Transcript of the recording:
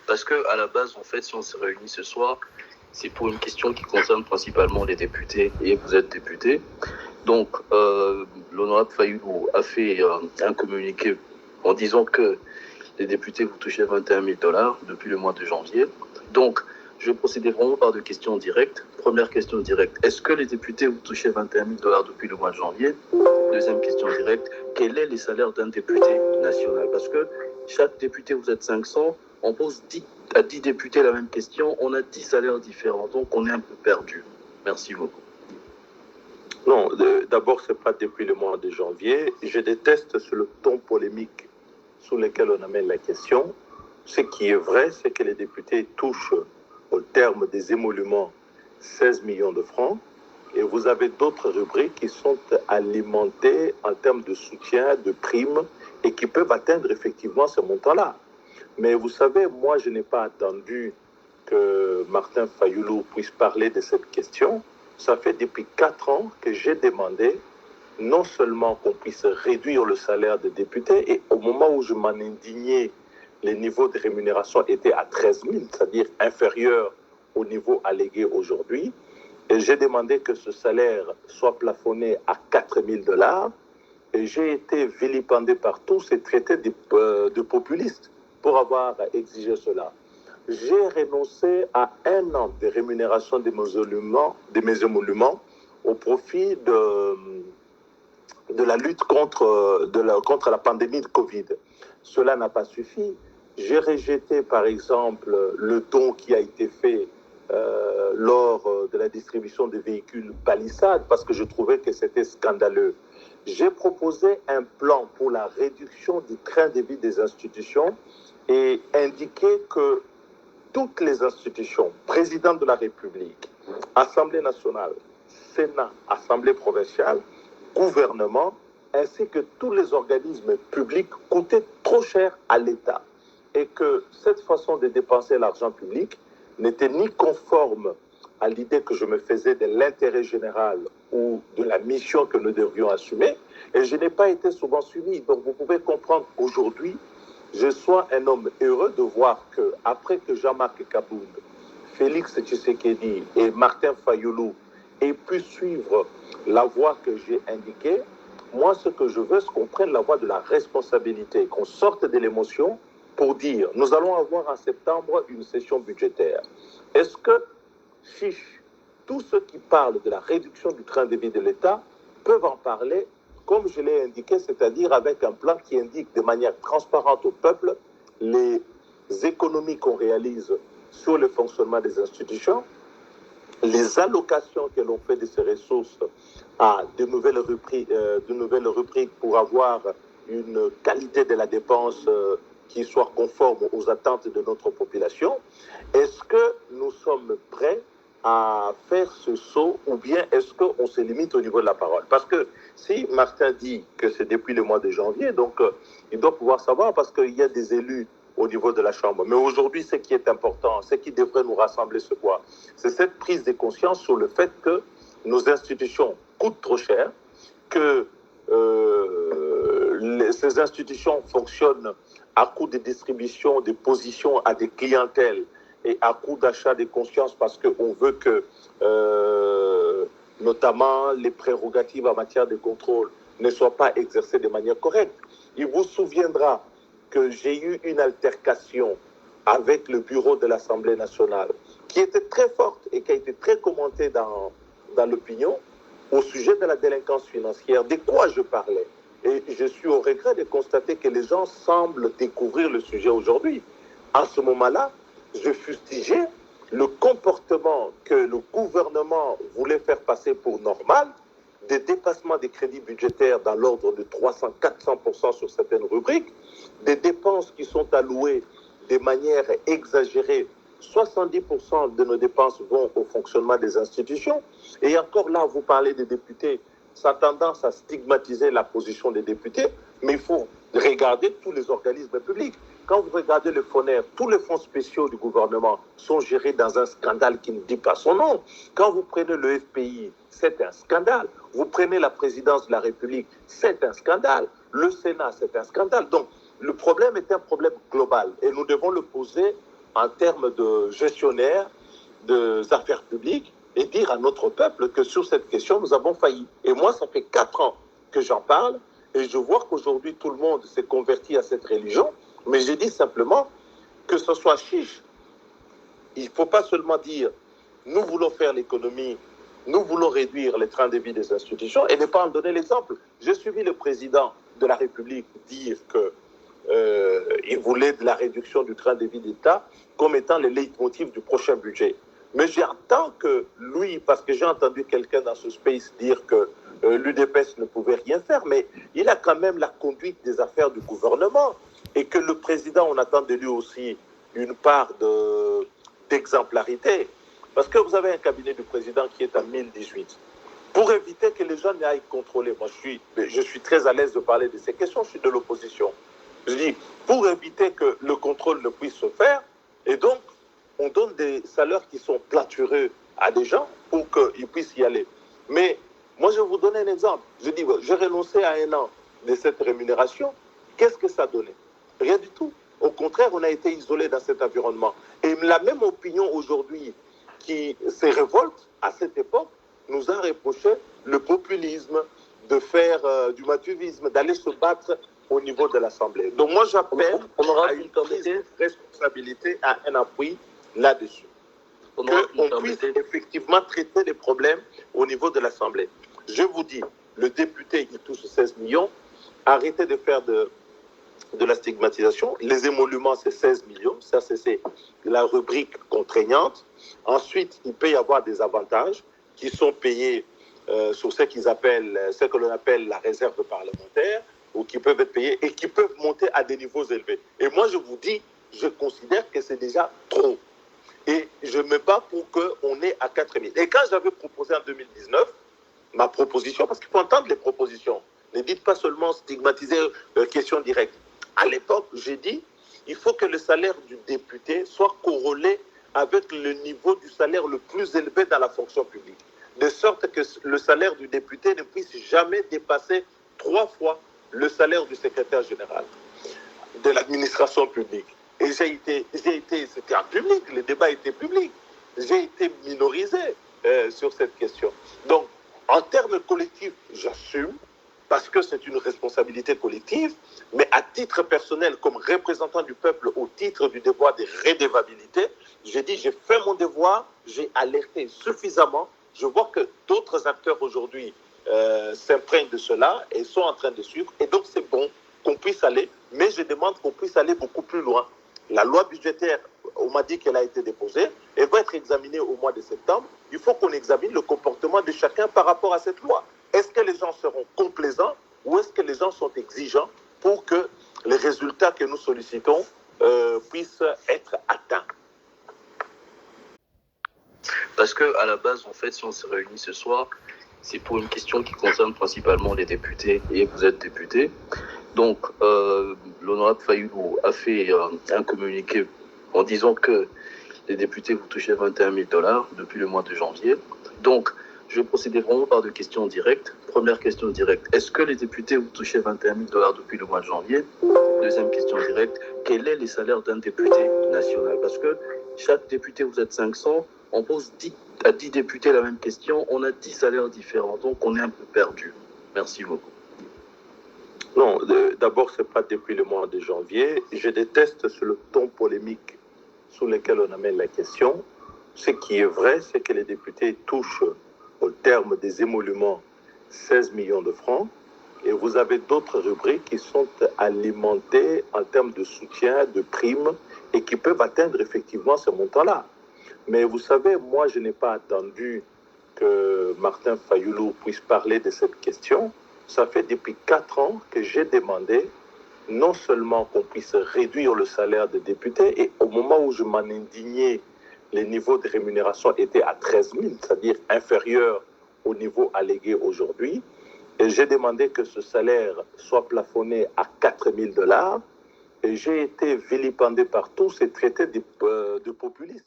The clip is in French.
Parce que à la base, en fait, si on s'est réunis ce soir, c'est pour une question qui concerne principalement les députés, et vous êtes député. Donc, l'honorable Fayoulou a fait un communiqué en disant que les députés vous touchaient 21 000 dollars depuis le mois de janvier. Donc, je vais procéder vraiment par deux questions directes. Première question directe, est-ce que les députés vous touchaient 21 000 dollars depuis le mois de janvier? Deuxième question directe, quel est les salaires d'un député national? Parce que chaque député, vous êtes 500, on pose 10 à 10 députés la même question, on a 10 salaires différents, donc on est un peu perdu. Merci beaucoup. Non, d'abord, ce n'est pas depuis le mois de janvier. Je déteste le ton polémique sous lequel on amène la question. Ce qui est vrai, c'est que les députés touchent, au terme des émoluments, 16 millions de francs. Et vous avez d'autres rubriques qui sont alimentées en termes de soutien, de primes, et qui peuvent atteindre effectivement ce montant-là. Mais vous savez, moi, je n'ai pas attendu que Martin Fayoulou puisse parler de cette question. Ça fait depuis 4 ans que j'ai demandé non seulement qu'on puisse réduire le salaire des députés, et au moment où je m'en indignais, les niveaux de rémunération étaient à 13 000, c'est-à-dire inférieurs au niveau allégué aujourd'hui. Et j'ai demandé que ce salaire soit plafonné à 4 000 dollars. Et j'ai été vilipendé par tous et traité de populiste pour avoir exigé cela. J'ai renoncé à 1 an de rémunération de mes émoluments au profit de la lutte contre la pandémie de Covid. Cela n'a pas suffi. J'ai rejeté, par exemple, le don qui a été fait lors de la distribution des véhicules palissades parce que je trouvais que c'était scandaleux. J'ai proposé un plan pour la réduction du train de vie des institutions et indiqué que toutes les institutions, président de la République, Assemblée nationale, Sénat, Assemblée provinciale, gouvernement, ainsi que tous les organismes publics coûtaient trop cher à l'État. Et que cette façon de dépenser l'argent public n'était ni conforme à l'idée que je me faisais de l'intérêt général ou de la mission que nous devrions assumer, et je n'ai pas été souvent suivi. Donc vous pouvez comprendre qu'aujourd'hui, je sois un homme heureux de voir que, après que Jean-Marc Kabound, Félix Tshisekedi et Martin Fayoulou aient pu suivre la voie que j'ai indiquée, moi, ce que je veux, c'est qu'on prenne la voie de la responsabilité, qu'on sorte de l'émotion pour dire, nous allons avoir en septembre une session budgétaire. Est-ce que, chiche, tous ceux qui parlent de la réduction du train de vie de l'État peuvent en parler comme je l'ai indiqué, c'est-à-dire avec un plan qui indique de manière transparente au peuple les économies qu'on réalise sur le fonctionnement des institutions, les allocations que l'on fait de ces ressources à de nouvelles rubriques pour avoir une qualité de la dépense qui soit conforme aux attentes de notre population. Est-ce que nous sommes prêts à faire ce saut ou bien est-ce qu'on se limite au niveau de la parole? Parce que si Martin dit que c'est depuis le mois de janvier, donc il doit pouvoir savoir parce qu'il y a des élus au niveau de la Chambre. Mais aujourd'hui, ce qui est important, ce qui devrait nous rassembler, c'est quoi? C'est cette prise de conscience sur le fait que nos institutions coûtent trop cher, que ces institutions fonctionnent à coût de distribution des positions à des clientèles et à coût d'achat de conscience parce qu'on veut que, notamment, les prérogatives en matière de contrôle ne soient pas exercées de manière correcte. Il vous souviendra que j'ai eu une altercation avec le bureau de l'Assemblée nationale qui était très forte et qui a été très commentée dans l'opinion au sujet de la délinquance financière. De quoi je parlais? Et je suis au regret de constater que les gens semblent découvrir le sujet aujourd'hui. À ce moment-là, je fustigeais le comportement que le gouvernement voulait faire passer pour normal, des dépassements des crédits budgétaires dans l'ordre de 300-400% sur certaines rubriques, des dépenses qui sont allouées de manière exagérée. 70% de nos dépenses vont au fonctionnement des institutions. Et encore là, vous parlez des députés, ça a tendance à stigmatiser la position des députés, mais il faut regarder tous les organismes publics. Quand vous regardez le FONER, tous les fonds spéciaux du gouvernement sont gérés dans un scandale qui ne dit pas son nom. Quand vous prenez le FPI, c'est un scandale. Vous prenez la présidence de la République, c'est un scandale. Le Sénat, c'est un scandale. Donc, le problème est un problème global et nous devons le poser en termes de gestionnaire des affaires publiques et dire à notre peuple que sur cette question, nous avons failli. Et moi, ça fait 4 ans que j'en parle et je vois qu'aujourd'hui, tout le monde s'est converti à cette religion. Mais je dis simplement que ce soit chiche. Il ne faut pas seulement dire nous voulons faire l'économie, nous voulons réduire les trains de vie des institutions et ne pas en donner l'exemple. J'ai suivi le président de la République dire qu'il voulait de la réduction du train de vie d'État comme étant le leitmotiv du prochain budget. Mais j'entends que lui, parce que j'ai entendu quelqu'un dans ce space dire que l'UDPS ne pouvait rien faire, mais il a quand même la conduite des affaires du gouvernement et que le président, on attend de lui aussi une part d'exemplarité. Parce que vous avez un cabinet du président qui est en 1018. Pour éviter que les gens n'aillent contrôler, moi je suis très à l'aise de parler de ces questions, je suis de l'opposition. Je dis, pour éviter que le contrôle ne puisse se faire, et donc on donne des salaires qui sont platureux à des gens pour qu'ils puissent y aller. Mais moi je vais vous donner un exemple. Je dis, j'ai renoncé à 1 an de cette rémunération. Qu'est-ce que ça donnait? Rien du tout. Au contraire, on a été isolé dans cet environnement. Et la même opinion aujourd'hui qui se révolte à cette époque nous a reproché le populisme, de faire du mathuvisme, d'aller se battre au niveau de l'Assemblée. Donc moi j'appelle à une prise de responsabilité, à un appui là-dessus. Qu'on puisse effectivement traiter les problèmes au niveau de l'Assemblée. Je vous dis, le député qui touche 16 millions, arrêtez de faire de la stigmatisation. Les émoluments, c'est 16 millions. Ça, c'est la rubrique contraignante. Ensuite, il peut y avoir des avantages qui sont payés sur ce que l'on appelle la réserve parlementaire, ou qui peuvent être payés et qui peuvent monter à des niveaux élevés. Et moi, je vous dis, je considère que c'est déjà trop. Et je me bats pour qu'on ait à 4 000. Et quand j'avais proposé en 2019, ma proposition, parce qu'il faut entendre les propositions, ne dites pas seulement stigmatiser question directe. À l'époque, j'ai dit, il faut que le salaire du député soit corrélé avec le niveau du salaire le plus élevé dans la fonction publique. De sorte que le salaire du député ne puisse jamais dépasser 3 fois le salaire du secrétaire général de l'administration publique. Et c'était en public, le débat était public. J'ai été minorisé sur cette question. Donc, en termes collectifs, j'assume, parce que c'est une responsabilité collective, mais à titre personnel, comme représentant du peuple, au titre du devoir de redevabilité, j'ai dit, j'ai fait mon devoir, j'ai alerté suffisamment. Je vois que d'autres acteurs aujourd'hui s'imprègnent de cela et sont en train de suivre. Et donc, c'est bon qu'on puisse aller, mais je demande qu'on puisse aller beaucoup plus loin. La loi budgétaire, on m'a dit qu'elle a été déposée, elle va être examinée au mois de septembre. Il faut qu'on examine le comportement de chacun par rapport à cette loi. Est-ce que les gens seront complaisants ou est-ce que les gens sont exigeants pour que les résultats que nous sollicitons puissent être atteints? Parce qu'à la base, en fait, si on s'est réunis ce soir, c'est pour une question qui concerne principalement les députés, et vous êtes député. Donc, l'honorable Fayoulou a fait un communiqué en disant que les députés vous touchaient 21 000 $ depuis le mois de janvier. Donc, je vais procéder vraiment par 2 questions directes. Première question directe, est-ce que les députés vous touchaient 21 000 $ depuis le mois de janvier? Deuxième question directe, quel est les salaires d'un député national? Parce que chaque député, vous êtes 500, on pose à 10 députés la même question, on a 10 salaires différents, donc on est un peu perdu. Merci beaucoup. Non, d'abord, ce n'est pas depuis le mois de janvier. Je déteste le ton polémique sous lequel on amène la question. Ce qui est vrai, c'est que les députés touchent, au terme des émoluments, 16 millions de francs. Et vous avez d'autres rubriques qui sont alimentées en termes de soutien, de primes, et qui peuvent atteindre effectivement ce montant-là. Mais vous savez, moi, je n'ai pas attendu que Martin Fayoulou puisse parler de cette question. Ça fait depuis 4 ans que j'ai demandé non seulement qu'on puisse réduire le salaire des députés, et au moment où je m'en indignais, les niveaux de rémunération étaient à 13 000, c'est-à-dire inférieurs au niveau allégué aujourd'hui, et j'ai demandé que ce salaire soit plafonné à 4 000 $, et j'ai été vilipendé par tous et traité de populiste.